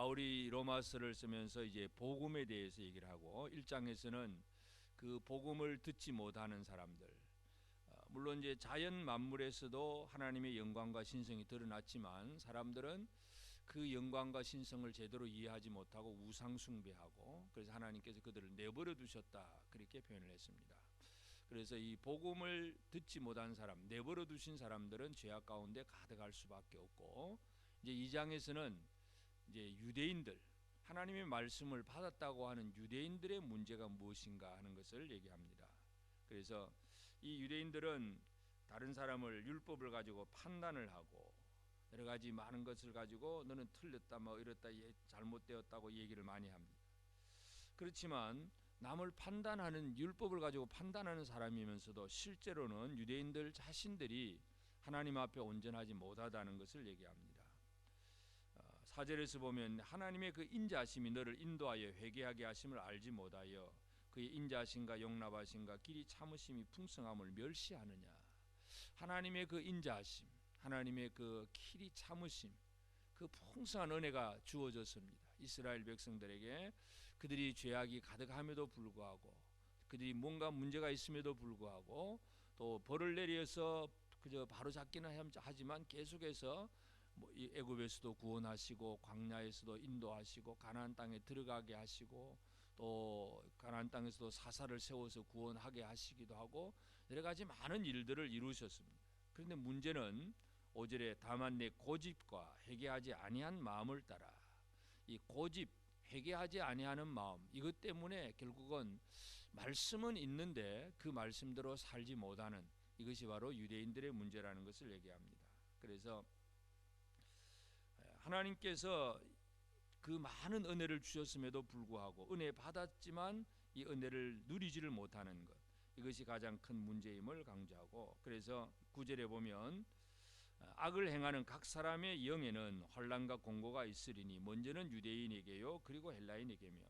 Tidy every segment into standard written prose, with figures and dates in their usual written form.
바울이 로마서를 쓰면서 이제 복음에 대해서 얘기를 하고 1장에서는 그 복음을 듣지 못하는 사람들, 물론 이제 자연 만물에서도 하나님의 영광과 신성이 드러났지만 사람들은 그 영광과 신성을 제대로 이해하지 못하고 우상 숭배하고, 그래서 하나님께서 그들을 내버려 두셨다, 그렇게 표현을 했습니다. 그래서 이 복음을 듣지 못한 사람, 내버려 두신 사람들은 죄악 가운데 가득할 수밖에 없고, 이제 2장에서는 이제 유대인들, 하나님의 말씀을 받았다고 하는 유대인들의 문제가 무엇인가 하는 것을 얘기합니다. 그래서 이 유대인들은 다른 사람을 율법을 가지고 판단을 하고 여러 가지 많은 것을 가지고 너는 틀렸다, 뭐 이렇다, 잘못되었다고 얘기를 많이 합니다. 그렇지만 남을 판단하는, 율법을 가지고 판단하는 사람이면서도 실제로는 유대인들 자신들이 하나님 앞에 온전하지 못하다는 것을 얘기합니다. 4절에서 보면 하나님의 그 인자하심이 너를 인도하여 회개하게 하심을 알지 못하여 그의 인자하심과 용납하심과 길이 참으심이 풍성함을 멸시하느냐. 하나님의 그 인자하심, 하나님의 그 길이 참으심, 그 풍성한 은혜가 주어졌습니다. 이스라엘 백성들에게 그들이 죄악이 가득함에도 불구하고, 그들이 뭔가 문제가 있음에도 불구하고, 또 벌을 내려서 그저 바로 잡기는 하지만 계속해서 이 애굽에서도 구원하시고 광야에서도 인도하시고 가나안 땅에 들어가게 하시고 또 가나안 땅에서도 사사를 세워서 구원하게 하시기도 하고 여러 가지 많은 일들을 이루셨습니다. 그런데 문제는 5절에 다만 내 고집과 회개하지 아니한 마음을 따라, 이 고집, 회개하지 아니하는 마음, 이것 때문에 결국은 말씀은 있는데 그 말씀대로 살지 못하는, 이것이 바로 유대인들의 문제라는 것을 얘기합니다. 그래서 하나님께서 그 많은 은혜를 주셨음에도 불구하고 은혜 받았지만 이 은혜를 누리지를 못하는 것, 이것이 가장 큰 문제임을 강조하고, 그래서 9절에 보면 악을 행하는 각 사람의 영에는 환난과 공고가 있으리니 먼저는 유대인에게요 그리고 헬라인에게며.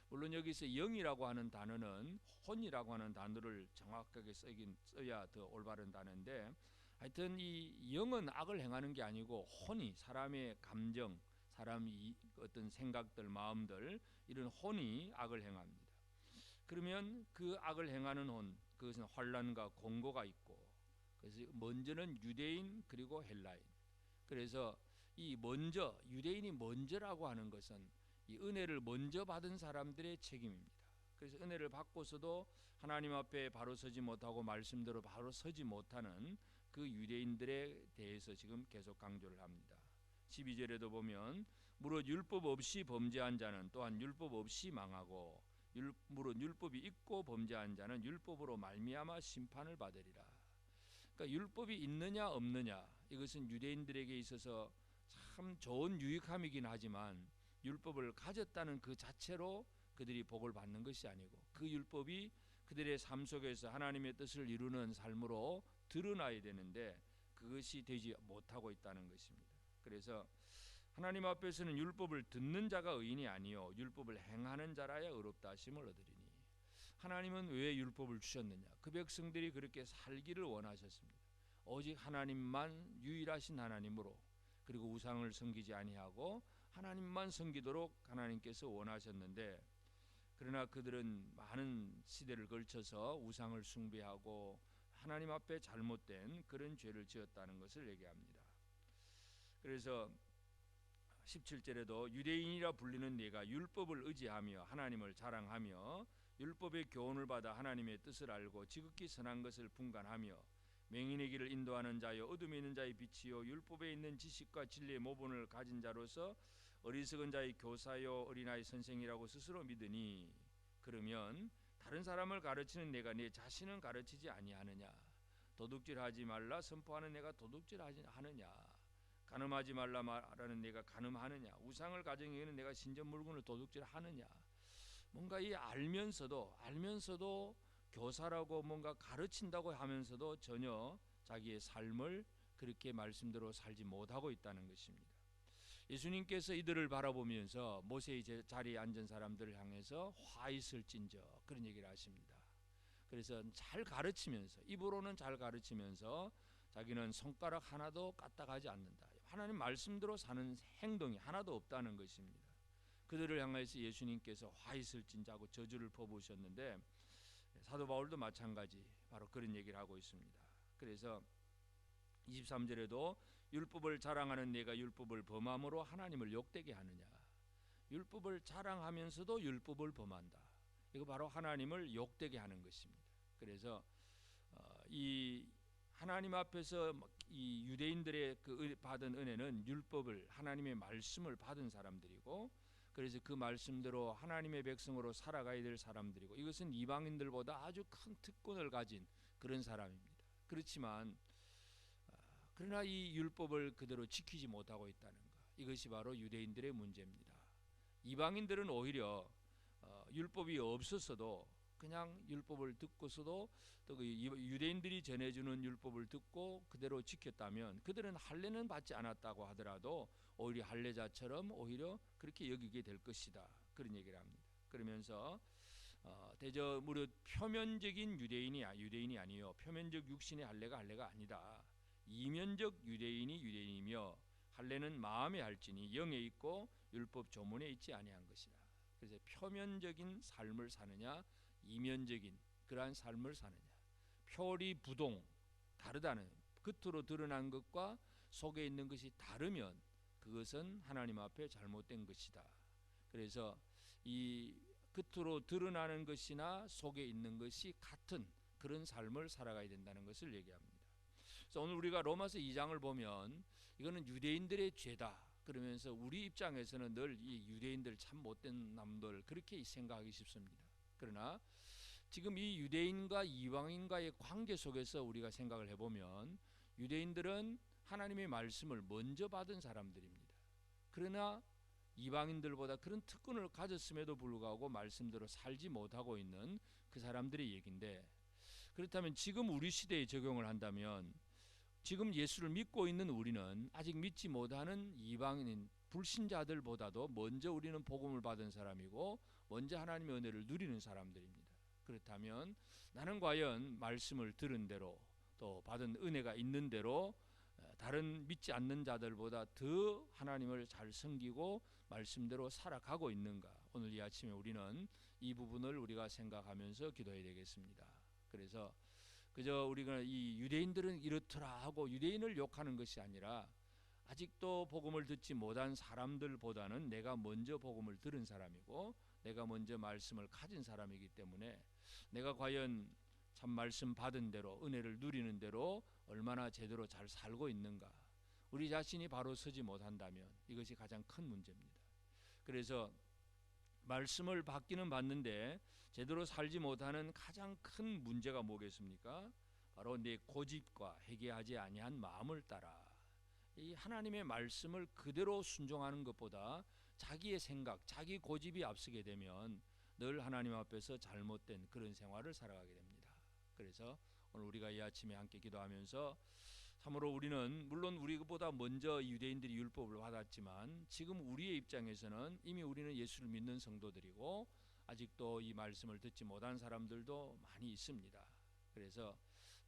물론 여기서 영이라고 하는 단어는 혼이라고 하는 단어를 정확하게 써야 더 올바른 단어인데, 하여튼 이 영은 악을 행하는 게 아니고 혼이, 사람의 감정, 사람이 어떤 생각들, 마음들, 이런 혼이 악을 행합니다. 그러면 그 악을 행하는 혼, 그것은 환난과 공고가 있고, 그래서 먼저는 유대인 그리고 헬라인. 그래서 이 먼저, 유대인이 먼저라고 하는 것은 이 은혜를 먼저 받은 사람들의 책임입니다. 그래서 은혜를 받고서도 하나님 앞에 바로 서지 못하고 말씀대로 바로 서지 못하는 그 유대인들에 대해서 지금 계속 강조를 합니다. 12절에도 보면 무릇 율법 없이 범죄한 자는 또한 율법 없이 망하고 무릇 율법이 있고 범죄한 자는 율법으로 말미암아 심판을 받으리라. 그러니까 율법이 있느냐 없느냐, 이것은 유대인들에게 있어서 참 좋은 유익함이긴 하지만 율법을 가졌다는 그 자체로 그들이 복을 받는 것이 아니고, 그 율법이 그들의 삶 속에서 하나님의 뜻을 이루는 삶으로 드러나야 되는데 그것이 되지 못하고 있다는 것입니다. 그래서 하나님 앞에서는 율법을 듣는 자가 의인이 아니요 율법을 행하는 자라야 의롭다 하심을 얻으리니. 하나님은 왜 율법을 주셨느냐? 그 백성들이 그렇게 살기를 원하셨습니다. 오직 하나님만 유일하신 하나님으로, 그리고 우상을 섬기지 아니하고 하나님만 섬기도록 하나님께서 원하셨는데, 그러나 그들은 많은 시대를 걸쳐서 우상을 숭배하고 하나님 앞에 잘못된 그런 죄를 지었다는 것을 얘기합니다. 그래서 17절에도 유대인이라 불리는 네가 율법을 의지하며 하나님을 자랑하며 율법의 교훈을 받아 하나님의 뜻을 알고 지극히 선한 것을 분간하며 맹인의 길을 인도하는 자여 어둠에 있는 자의 빛이요 율법에 있는 지식과 진리의 모본을 가진 자로서 어리석은 자의 교사요 어린아이 선생이라고 스스로 믿으니, 그러면 다른 사람을 가르치는 내가 내 자신은 가르치지 아니하느냐? 도둑질하지 말라 선포하는 내가 도둑질하지 하느냐? 간음하지 말라 말하는 내가 간음하느냐? 우상을 가정하는 내가 신전 물건을 도둑질하느냐? 뭔가 이 알면서도 교사라고 뭔가 가르친다고 하면서도 전혀 자기의 삶을 그렇게 말씀대로 살지 못하고 있다는 것입니다. 예수님께서 이들을 바라보면서 모세의 자리에 앉은 사람들을 향해서 화 있을진저, 그런 얘기를 하십니다. 그래서 잘 가르치면서, 입으로는 잘 가르치면서 자기는 손가락 하나도 까딱하지 않는다. 하나님 말씀대로 사는 행동이 하나도 없다는 것입니다. 그들을 향해서 예수님께서 화 있을진자고 저주를 퍼부으셨는데 사도 바울도 마찬가지 바로 그런 얘기를 하고 있습니다. 그래서 23절에도 율법을 자랑하는 내가 율법을 범함으로 하나님을 욕되게 하느냐. 율법을 자랑하면서도 율법을 범한다. 이거 바로 하나님을 욕되게 하는 것입니다. 그래서 이 하나님 앞에서 이 유대인들의 그 받은 은혜는 율법을 하나님의 말씀을 받은 사람들이고, 그래서 그 말씀대로 하나님의 백성으로 살아가야 될 사람들이고, 이것은 이방인들보다 아주 큰 특권을 가진 그런 사람입니다. 그렇지만 그러나 이 율법을 그대로 지키지 못하고 있다는 것, 이것이 바로 유대인들의 문제입니다. 이방인들은 오히려 율법이 없었어도 그냥 율법을 듣고서도 또 그 유대인들이 전해주는 율법을 듣고 그대로 지켰다면 그들은 할례는 받지 않았다고 하더라도 오히려 할례자처럼 오히려 그렇게 여기게 될 것이다, 그런 얘기를 합니다. 그러면서 대저 무릇 표면적인 유대인이 아니요 표면적 육신의 할례가 아니다. 이면적 유대인이 유대인이며 할례는 마음에 할지니 영에 있고 율법 조문에 있지 아니한 것이다. 그래서 표면적인 삶을 사느냐 이면적인 그러한 삶을 사느냐, 표리 부동 다르다는, 겉으로 드러난 것과 속에 있는 것이 다르면 그것은 하나님 앞에 잘못된 것이다. 그래서 이 겉으로 드러나는 것이나 속에 있는 것이 같은 그런 삶을 살아가야 된다는 것을 얘기합니다. 그래서 오늘 우리가 로마서 2장을 보면 이거는 유대인들의 죄다 그러면서 우리 입장에서는 늘 이 유대인들 참 못된 남들 그렇게 생각하기 쉽습니다. 그러나 지금 이 유대인과 이방인과의 관계 속에서 우리가 생각을 해보면 유대인들은 하나님의 말씀을 먼저 받은 사람들입니다. 그러나 이방인들보다 그런 특권을 가졌음에도 불구하고 말씀대로 살지 못하고 있는 그 사람들의 얘기인데, 그렇다면 지금 우리 시대에 적용을 한다면 지금 예수를 믿고 있는 우리는 아직 믿지 못하는 이방인 불신자들보다도 먼저 우리는 복음을 받은 사람이고 먼저 하나님의 은혜를 누리는 사람들입니다. 그렇다면 나는 과연 말씀을 들은 대로 또 받은 은혜가 있는 대로 다른 믿지 않는 자들보다 더 하나님을 잘 섬기고 말씀대로 살아가고 있는가? 오늘 이 아침에 우리는 이 부분을 우리가 생각하면서 기도해야 되겠습니다. 그래서 그저 우리가 이 유대인들은 이렇더라 하고 유대인을 욕하는 것이 아니라 아직도 복음을 듣지 못한 사람들보다는 내가 먼저 복음을 들은 사람이고 내가 먼저 말씀을 가진 사람이기 때문에 내가 과연 참 말씀 받은 대로 은혜를 누리는 대로 얼마나 제대로 잘 살고 있는가, 우리 자신이 바로 서지 못한다면 이것이 가장 큰 문제입니다. 그래서 말씀을 받기는 받는데 제대로 살지 못하는 가장 큰 문제가 뭐겠습니까? 바로 내 고집과 회개하지 아니한 마음을 따라 이 하나님의 말씀을 그대로 순종하는 것보다 자기의 생각, 자기 고집이 앞서게 되면 늘 하나님 앞에서 잘못된 그런 생활을 살아가게 됩니다. 그래서 오늘 우리가 이 아침에 함께 기도하면서 참으로 우리는 물론 우리보다 먼저 유대인들이 율법을 받았지만 지금 우리의 입장에서는 이미 우리는 예수를 믿는 성도들이고 아직도 이 말씀을 듣지 못한 사람들도 많이 있습니다. 그래서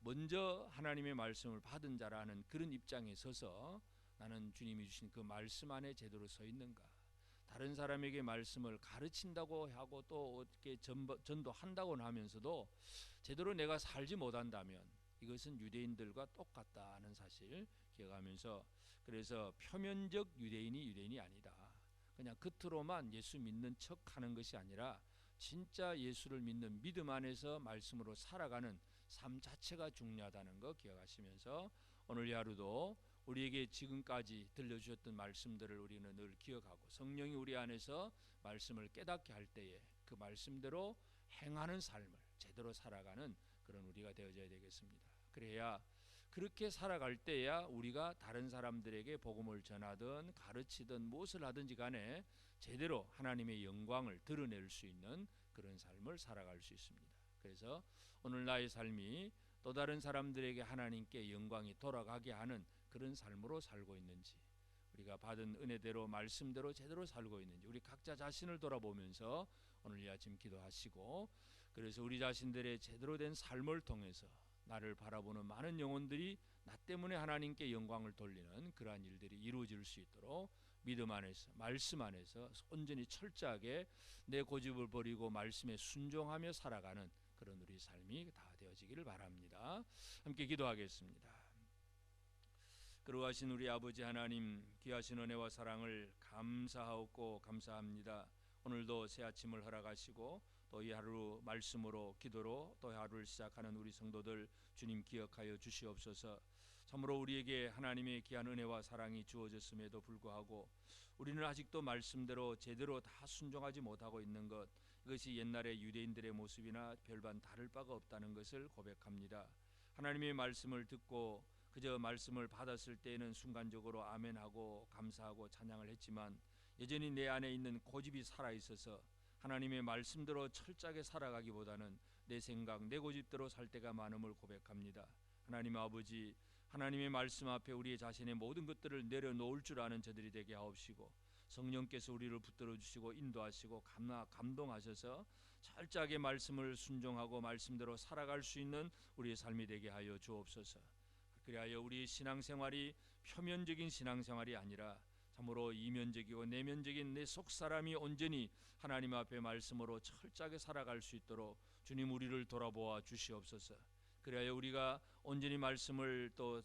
먼저 하나님의 말씀을 받은 자라는 그런 입장에 서서 나는 주님이 주신 그 말씀 안에 제대로 서 있는가, 다른 사람에게 말씀을 가르친다고 하고 또 어떻게 전도한다고 하면서도 제대로 내가 살지 못한다면 이것은 유대인들과 똑같다는 사실 기억하면서, 그래서 표면적 유대인이 아니다, 그냥 겉으로만 예수 믿는 척하는 것이 아니라 진짜 예수를 믿는 믿음 안에서 말씀으로 살아가는 삶 자체가 중요하다는 거 기억하시면서 오늘 이 하루도 우리에게 지금까지 들려주셨던 말씀들을 우리는 늘 기억하고 성령이 우리 안에서 말씀을 깨닫게 할 때에 그 말씀대로 행하는 삶을 제대로 살아가는 그런 우리가 되어져야 되겠습니다. 그래야 그렇게 살아갈 때야 우리가 다른 사람들에게 복음을 전하든 가르치든 무엇을 하든지 간에 제대로 하나님의 영광을 드러낼 수 있는 그런 삶을 살아갈 수 있습니다. 그래서 오늘 나의 삶이 또 다른 사람들에게 하나님께 영광이 돌아가게 하는 그런 삶으로 살고 있는지, 우리가 받은 은혜대로 말씀대로 제대로 살고 있는지 우리 각자 자신을 돌아보면서 오늘 이 아침 기도하시고, 그래서 우리 자신들의 제대로 된 삶을 통해서 나를 바라보는 많은 영혼들이 나 때문에 하나님께 영광을 돌리는 그러한 일들이 이루어질 수 있도록 믿음 안에서, 말씀 안에서 온전히 철저하게 내 고집을 버리고 말씀에 순종하며 살아가는 그런 우리 삶이 다 되어지기를 바랍니다. 함께 기도하겠습니다. 거룩하신 우리 아버지 하나님, 귀하신 은혜와 사랑을 감사하고 감사합니다. 오늘도 새 아침을 허락하시고 또 이 하루 말씀으로 기도로 또 하루를 시작하는 우리 성도들 주님 기억하여 주시옵소서. 참으로 우리에게 하나님의 귀한 은혜와 사랑이 주어졌음에도 불구하고 우리는 아직도 말씀대로 제대로 다 순종하지 못하고 있는 것, 이것이 옛날의 유대인들의 모습이나 별반 다를 바가 없다는 것을 고백합니다. 하나님의 말씀을 듣고 그저 말씀을 받았을 때에는 순간적으로 아멘하고 감사하고 찬양을 했지만 여전히 내 안에 있는 고집이 살아있어서 하나님의 말씀대로 철저하게 살아가기보다는 내 생각, 내 고집대로 살 때가 많음을 고백합니다. 하나님 아버지, 하나님의 말씀 앞에 우리의 자신의 모든 것들을 내려놓을 줄 아는 저들이 되게 하옵시고, 성령께서 우리를 붙들어 주시고 인도하시고 감동하셔서 철저하게 말씀을 순종하고 말씀대로 살아갈 수 있는 우리의 삶이 되게 하여 주옵소서. 그리하여 우리의 신앙생활이 표면적인 신앙생활이 아니라 참으로 이면적이고 내면적인 내 속사람이 온전히 하나님 앞에 말씀으로 철저하게 살아갈 수 있도록 주님 우리를 돌아보아 주시옵소서. 그리하여 우리가 온전히 말씀을 또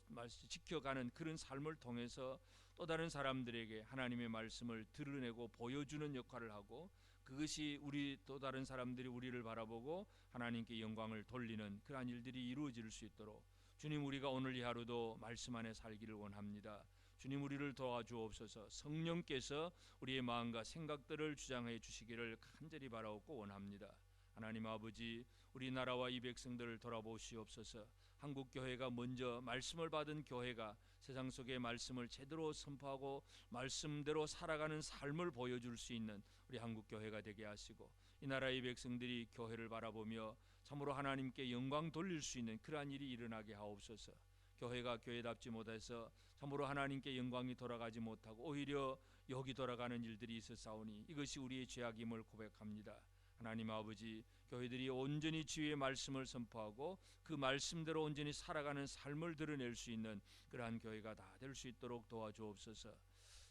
지켜가는 그런 삶을 통해서 또 다른 사람들에게 하나님의 말씀을 드러내고 보여주는 역할을 하고, 그것이 우리 또 다른 사람들이 우리를 바라보고 하나님께 영광을 돌리는 그러한 일들이 이루어질 수 있도록 주님, 우리가 오늘 이 하루도 말씀 안에 살기를 원합니다. 주님, 우리를 도와주옵소서. 성령께서 우리의 마음과 생각들을 주장해 주시기를 간절히 바라옵고 원합니다. 하나님 아버지, 우리나라와 이 백성들을 돌아보시옵소서. 한국 교회가 먼저 말씀을 받은 교회가 세상 속의 말씀을 제대로 선포하고 말씀대로 살아가는 삶을 보여줄 수 있는 우리 한국 교회가 되게 하시고, 이 나라의 백성들이 교회를 바라보며 참으로 하나님께 영광 돌릴 수 있는 그러한 일이 일어나게 하옵소서. 교회가 교회답지 못해서 참으로 하나님께 영광이 돌아가지 못하고 오히려 여기 돌아가는 일들이 있었사오니 이것이 우리의 죄악임을 고백합니다. 하나님 아버지, 교회들이 온전히 주의 말씀을 선포하고 그 말씀대로 온전히 살아가는 삶을 드러낼 수 있는 그러한 교회가 다 될 수 있도록 도와주옵소서.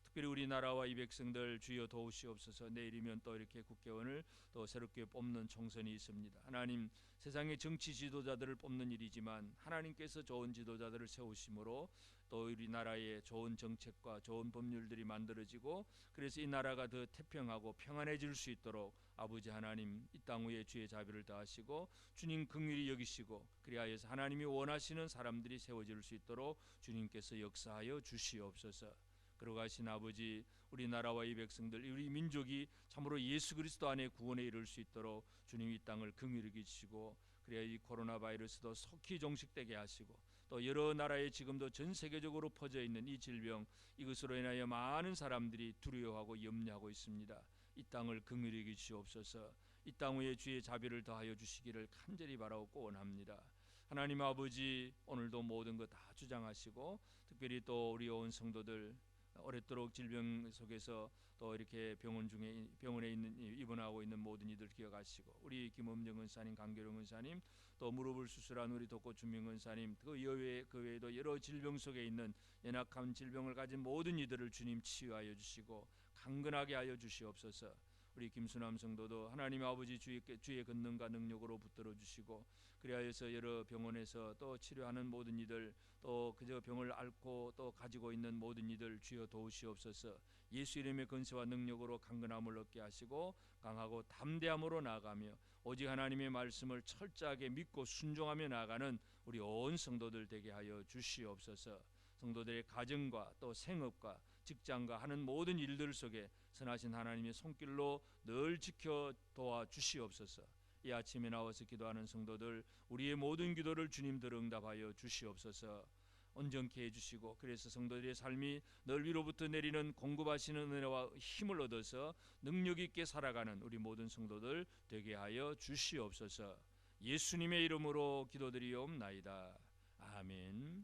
특별히 우리나라와 이 백성들 주여 도우시옵소서. 내일이면 또 이렇게 국회의원을 또 새롭게 뽑는 총선이 있습니다. 하나님, 세상의 정치 지도자들을 뽑는 일이지만 하나님께서 좋은 지도자들을 세우심으로 또 우리나라에 좋은 정책과 좋은 법률들이 만들어지고, 그래서 이 나라가 더 태평하고 평안해질 수 있도록 아버지 하나님, 이 땅 위에 주의 자비를 다하시고 주님 긍휼히 여기시고, 그리하여서 하나님이 원하시는 사람들이 세워질 수 있도록 주님께서 역사하여 주시옵소서. 거룩하신 아버지, 우리나라와 이 백성들, 우리 민족이 참으로 예수 그리스도 안에 구원에 이를 수 있도록 주님 이 땅을 긍휼히 여기시고, 그래야 이 코로나 바이러스도 속히 종식되게 하시고, 또 여러 나라에 지금도 전 세계적으로 퍼져 있는 이 질병, 이것으로 인하여 많은 사람들이 두려워하고 염려하고 있습니다. 이 땅을 긍휼히 여기시옵소서. 이 땅 위에 주의 자비를 더하여 주시기를 간절히 바라옵고 원합니다. 하나님 아버지, 오늘도 모든 것 다 주장하시고 특별히 또 우리 온 성도들 오랫도록 질병 속에서 또 이렇게 병원에 있는 입원하고 있는 모든 이들 기억하시고, 우리 김엄정 은사님, 강교령 은사님, 또 무릎을 수술한 우리 독고 준명 은사님, 그 외에도 여러 질병 속에 있는 연약한 질병을 가진 모든 이들을 주님 치유하여 주시고 강건하게 하여 주시옵소서. 우리 김수남 성도도 하나님 아버지 주의 권능과 능력으로 붙들어 주시고, 그리하여서 여러 병원에서 또 치료하는 모든 이들, 또 그저 병을 앓고 또 가지고 있는 모든 이들 주여 도우시옵소서. 예수 이름의 권세와 능력으로 강건함을 얻게 하시고 강하고 담대함으로 나아가며 오직 하나님의 말씀을 철저하게 믿고 순종하며 나아가는 우리 온 성도들 되게 하여 주시옵소서. 성도들의 가정과 또 생업과 직장과 하는 모든 일들 속에 선하신 하나님의 손길로 늘 지켜 도와 주시옵소서. 이 아침에 나와서 기도하는 성도들, 우리의 모든 기도를 주님들 응답하여 주시옵소서. 온전케 해주시고, 그래서 성도들의 삶이 늘 위로부터 내리는 공급하시는 은혜와 힘을 얻어서 능력 있게 살아가는 우리 모든 성도들 되게 하여 주시옵소서. 예수님의 이름으로 기도드리옵나이다. 아멘.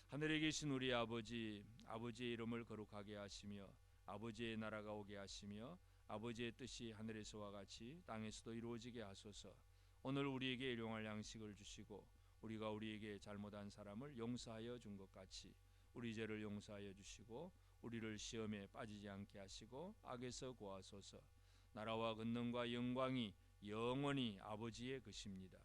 하늘에 계신 우리 아버지, 아버지의 이름을 거룩하게 하시며 아버지의 나라가 오게 하시며 아버지의 뜻이 하늘에서와 같이 땅에서도 이루어지게 하소서. 오늘 우리에게 일용할 양식을 주시고 우리가 우리에게 잘못한 사람을 용서하여 준 것 같이 우리 죄를 용서하여 주시고 우리를 시험에 빠지지 않게 하시고 악에서 구하소서. 나라와 권능과 영광이 영원히 아버지의 것입니다.